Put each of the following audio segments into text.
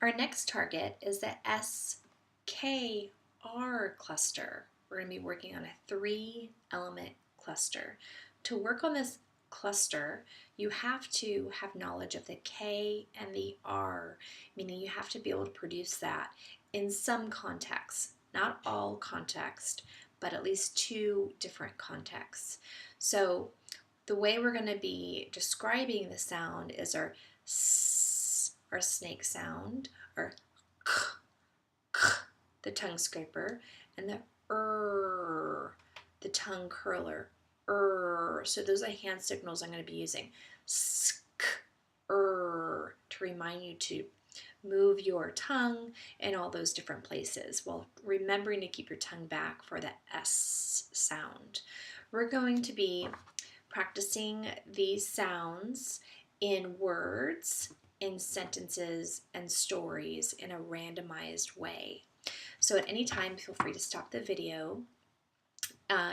Our next target is the SKR cluster. We're going to be working on a 3-element cluster. To work on this cluster, you have to have knowledge of the K and the R, meaning you have to be able to produce that in some context, not all context, but at least 2 different contexts. So the way we're going to be describing the sound is our S, our snake sound, our K, K, the tongue scraper, and the the tongue curler. So those are hand signals I'm going to be using. Sk, to remind you to move your tongue in all those different places while remembering to keep your tongue back for the S sound. We're going to be practicing these sounds in words, in sentences, and stories in a randomized way. So at any time, feel free to stop the video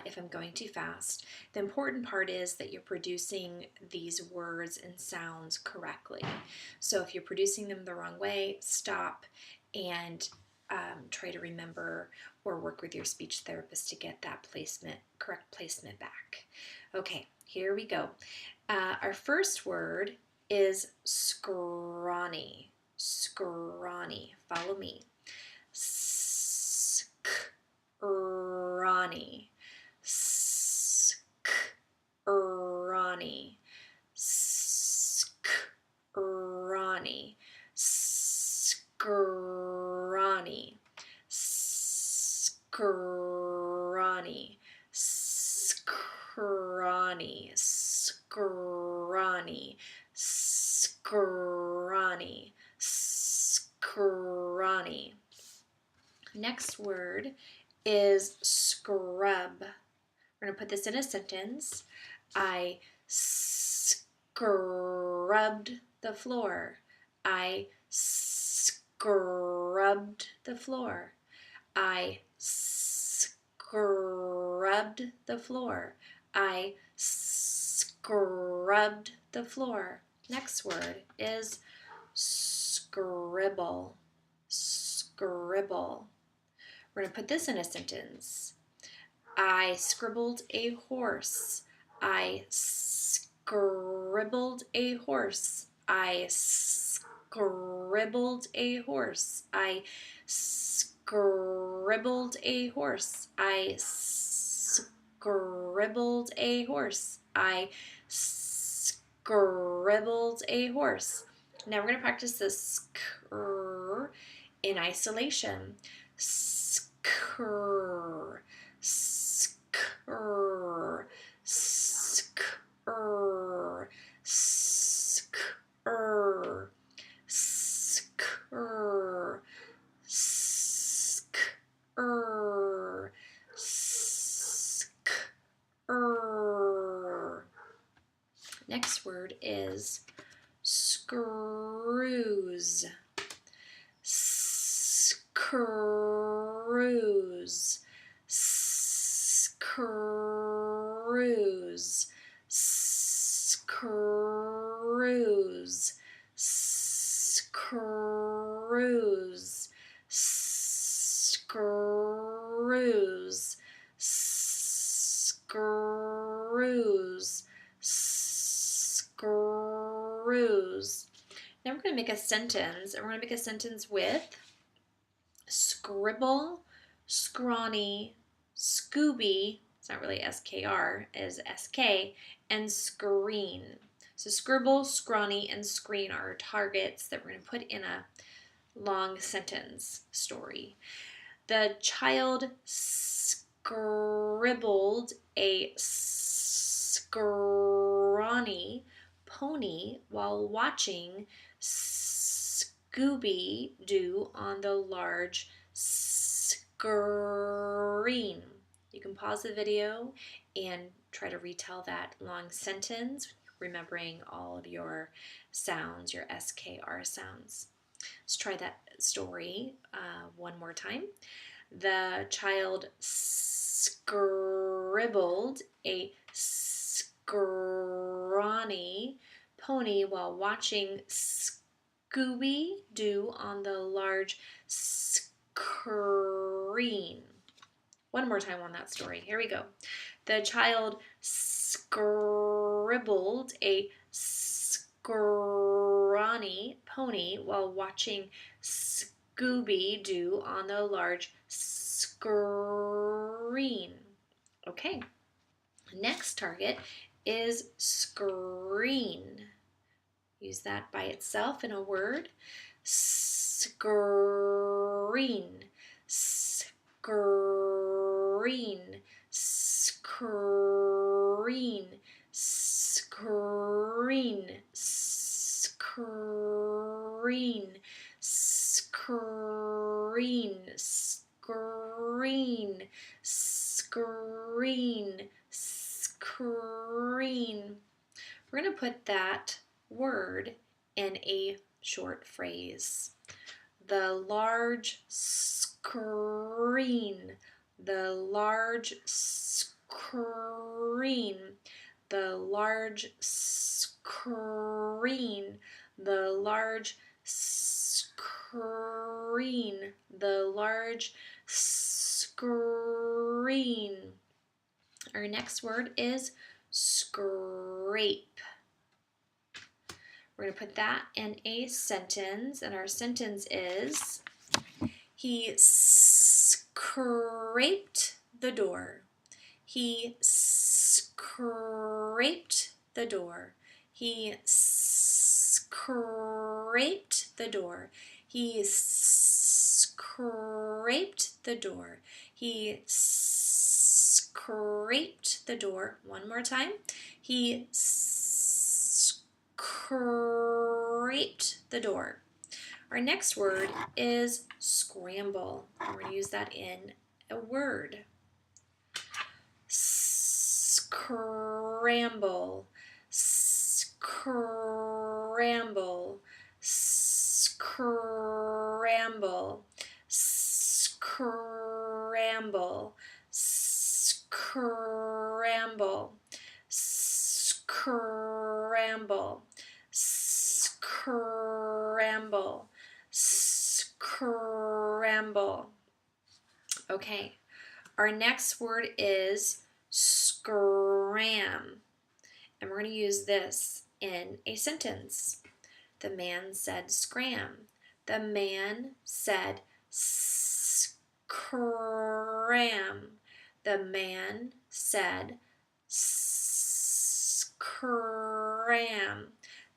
if I'm going too fast. The important part is that you're producing these words and sounds correctly. So if you're producing them the wrong way, stop and try to remember or work with your speech therapist to get that correct placement back. Okay, here we go. Our first word is scrawny. Scrawny. Follow me. Scrawny. Scrawny. Scrawny. Scrawny. Scrawny. Scrawny. Scrawny. Scrawny. Scrawny. Next word is scrub. We're going to put this in a sentence. I scrubbed the floor. I scrubbed the floor. I scrubbed the floor. I scrubbed the floor. Next word is scribble. Scribble. We're going to put this in a sentence. I scribbled a horse. I scribbled a horse. I scribbled a horse. I scribbled a horse. I scribbled a horse. I scribbled a horse. Now we're going to practice this skr in isolation. Skr, skr, skr, skr, skr, skr, skr. Next word is screws. Screws. Screws. Screws. Screws. Screws. Screws. Screws. Now we're going to make a sentence, and we're going to make a sentence with scribble, scrawny, Scooby, it's not really SKR, is SK, and screen. So scribble, scrawny, and screen are our targets that we're going to put in a long sentence story. The child scribbled a scrawny pony while watching Scooby Doo on the large screen. You can pause the video and try to retell that long sentence, remembering all of your sounds, your SKR sounds. Let's try that story one more time. The child scribbled a scrawny pony while watching Scooby-Doo on the large screen. One more time on that story. Here we go. The child scribbled a scrawny pony while watching Scooby-Doo on the large screen. Okay. Next target is screen. Use that by itself in a word. Screen. Screen. Screen. Screen. Screen. Screen. Screen. Screen. Screen. We're going to put that word in a short phrase. The large screen. The large screen. The large screen. The large screen. The large screen. Our next word is scrape. We're going to put that in a sentence, and our sentence is, he scraped the door. He scraped the door. He scraped the door. He scraped the door. He scraped the door. One more time. He scraped the door. Our next word is scramble. We're going to use that in a word. Scramble. Scramble. Scramble. Scramble. Scramble. Scramble. Scramble. Scramble. Okay, our next word is scram, and we're going to use this in a sentence. The man said scram. The man said scram. The man said scram.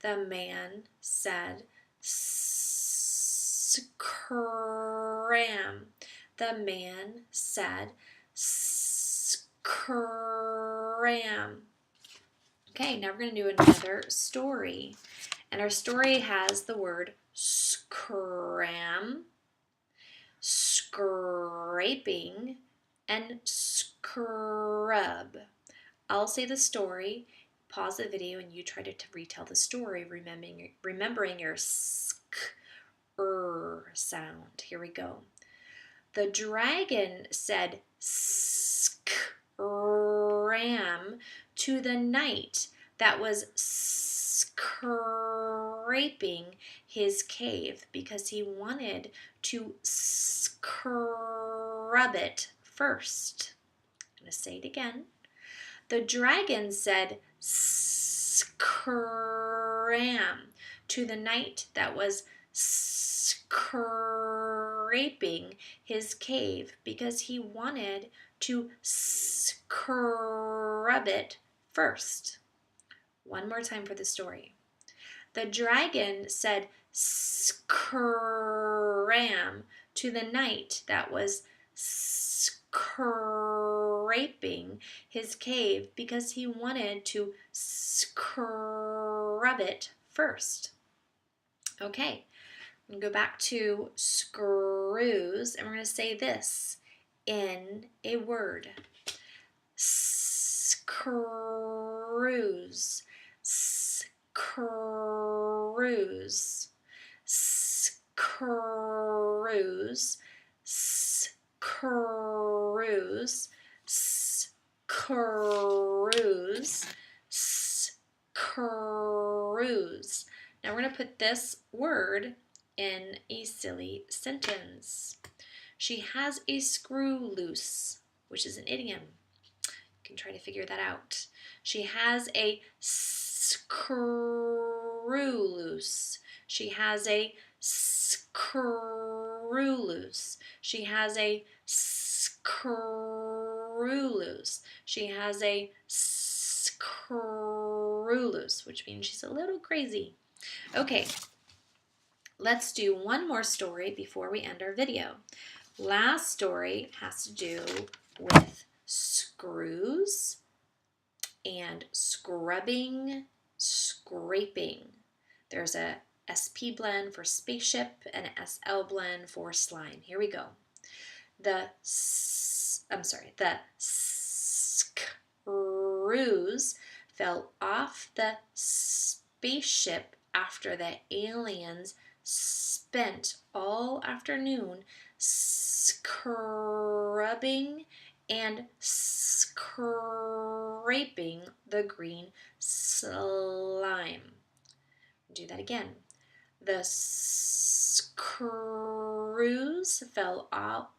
The man said scram. The man said scram. Okay, now we're going to do another story. And our story has the word scram, scraping, and scrub. I'll say the story, pause the video, and you try to retell the story, remembering your sound. Here we go. The dragon said scram to the knight that was scraping his cave because he wanted to scrub it first. I'm going to say it again. The dragon said scram to the knight that was scraping his cave because he wanted to scrub it first. One more time for the story. The dragon said scram to the knight that was scraping his cave because he wanted to scrub it first. Okay, I'm going to go back to screws, and we're going to say this in a word. Screws. Screws. Screws. Screws. Screws. Screws. Now we're going to put this word in a silly sentence. She has a screw loose, which is an idiom. You can try to figure that out. She has a screw loose. She has a screw loose. She has a screw loose. She has a screw loose, which means she's a little crazy. Okay, let's do one more story before we end our video. Last story has to do with screws and scrubbing, scraping. There's a SP blend for spaceship and an SL blend for slime. Here we go. The screws fell off the spaceship after the aliens spent all afternoon scrubbing and scraping the green slime. Do that again. The screws fell out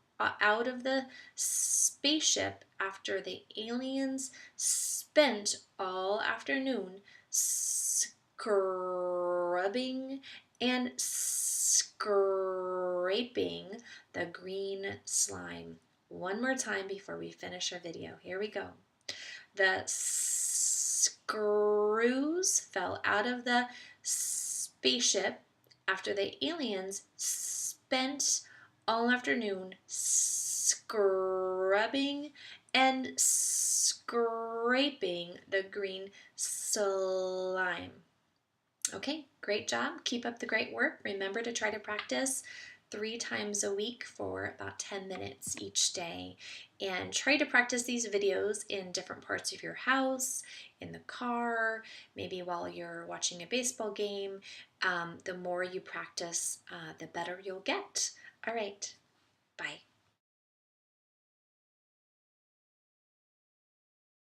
of the spaceship after the aliens spent all afternoon scrubbing and scraping the green slime. One more time before we finish our video. Here we go. The screws fell out of the spaceship after the aliens spent all afternoon scrubbing and scraping the green slime. Okay, great job. Keep up the great work. Remember to try to practice 3 times a week for about 10 minutes each day. And try to practice these videos in different parts of your house, in the car, maybe while you're watching a baseball game. The more you practice, the better you'll get. All right, bye.